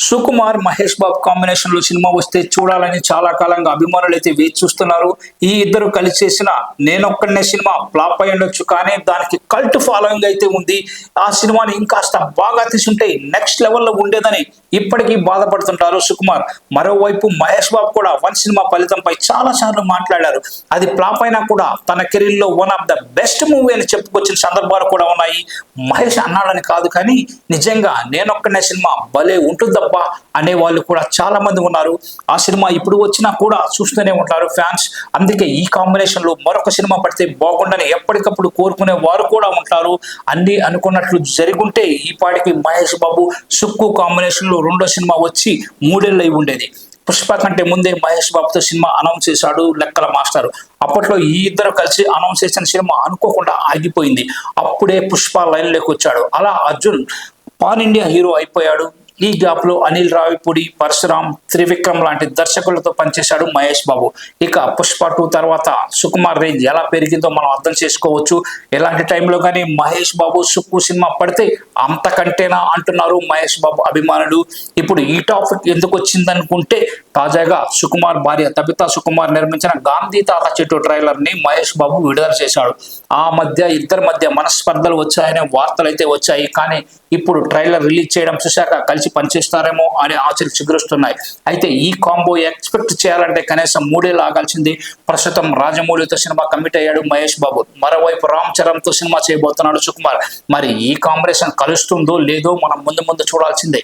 Sukumar Mahesh Babu combination లో cinema వస్తే చూడాలని చాలా కాలంగా అభిమానులు అయితే వేచి చూస్తున్నారు. ఈ ఇద్దరు కలిసి చేసిన నేనొక్కడనే సినిమా ఫ్లాప్ అయి ఉండొచ్చు, కానీ దానికి కల్ట్ ఫాలోయింగ్ అయితే ఉంది. ఆ సినిమాని ఇంకాస్త బాగా తీసుంటే నెక్స్ట్ లెవెల్లో ఉండేదని ఇప్పటికీ బాధపడుతుంటారు సుకుమార్. మరోవైపు మహేష్ బాబు కూడా వన్ సినిమా ఫలితంపై చాలా సార్లు మాట్లాడారు. అది ఫ్లాప్ అయినా కూడా తన కెరీర్ లో one of the best movie అని చెప్పుకొచ్చిన సందర్భాలు కూడా ఉన్నాయి. మహేష్ అన్నాడని కాదు, కానీ నిజంగా నేనొక్కడనే సినిమా భలే ఉంటుంది అనే వాళ్ళు కూడా చాలా మంది ఉన్నారు. ఆ సినిమా ఇప్పుడు వచ్చినా కూడా చూస్తూనే ఉంటారు ఫ్యాన్స్. అందుకే ఈ కాంబినేషన్ లో మరొక సినిమా పడితే బాగుండని ఎప్పటికప్పుడు కోరుకునే వారు కూడా ఉంటారు. అన్ని అనుకున్నట్లు జరుగుంటే ఈ పాటికి మహేష్ బాబు సుక్కు కాంబినేషన్ లో రెండో సినిమా వచ్చి 3 ఏళ్ళు అయి ఉండేది. పుష్ప కంటే ముందే మహేష్ బాబుతో సినిమా అనౌన్స్ చేశాడు లెక్కల మాస్టర్. అప్పట్లో ఈ ఇద్దరు కలిసి అనౌన్స్ చేసిన సినిమా అనుకోకుండా ఆగిపోయింది. అప్పుడే పుష్ప లైన్ లోకి వచ్చాడు. అలా అర్జున్ పాన్ ఇండియా హీరో అయిపోయాడు. ఈ గ్యాప్ లో అనిల్ రావిపూడి, పరశురామ్, త్రివిక్రమ్ లాంటి దర్శకులతో పనిచేశాడు మహేష్ బాబు. ఇక పుష్ప 2 తర్వాత సుకుమార్ రేంజ్ ఎలా పెరిగిందో మనం అర్థం చేసుకోవచ్చు. ఎలాంటి టైంలో కానీ మహేష్ బాబు సుక్కు సినిమా పడితే అంతకంటేనా అంటున్నారు మహేష్ బాబు అభిమానులు. ఇప్పుడు ఈ టాపిక్ ఎందుకు వచ్చిందనుకుంటే, తాజాగా సుకుమార్ భార్య తబితా సుకుమార్ నిర్మించిన గాంధీ తాత చెట్టు ట్రైలర్ ని మహేష్ బాబు విడుదల చేశాడు. ఆ మధ్య ఇద్దరి మధ్య మనస్పర్ధలు వచ్చాయనే వార్తలు అయితే వచ్చాయి. కానీ ఇప్పుడు ట్రైలర్ రిలీజ్ చేయడం చూశాక కలిసి పనిచేస్తారేమో అనే ఆశలు చిగురుస్తున్నాయి. అయితే ఈ కాంబో ఎక్స్పెక్ట్ చేయాలంటే కనీసం 3 ఏళ్ళు ఆగాల్సింది. ప్రస్తుతం రాజమౌళితో సినిమా కమిట్ అయ్యాడు మహేష్ బాబు. మరోవైపు రామ్ చరణ్ తో సినిమా చేయబోతున్నాడు సుకుమార్. మరి ఈ కాంబినేషన్ కలుస్తుందో లేదో మనం ముందు చూడాల్సిందే.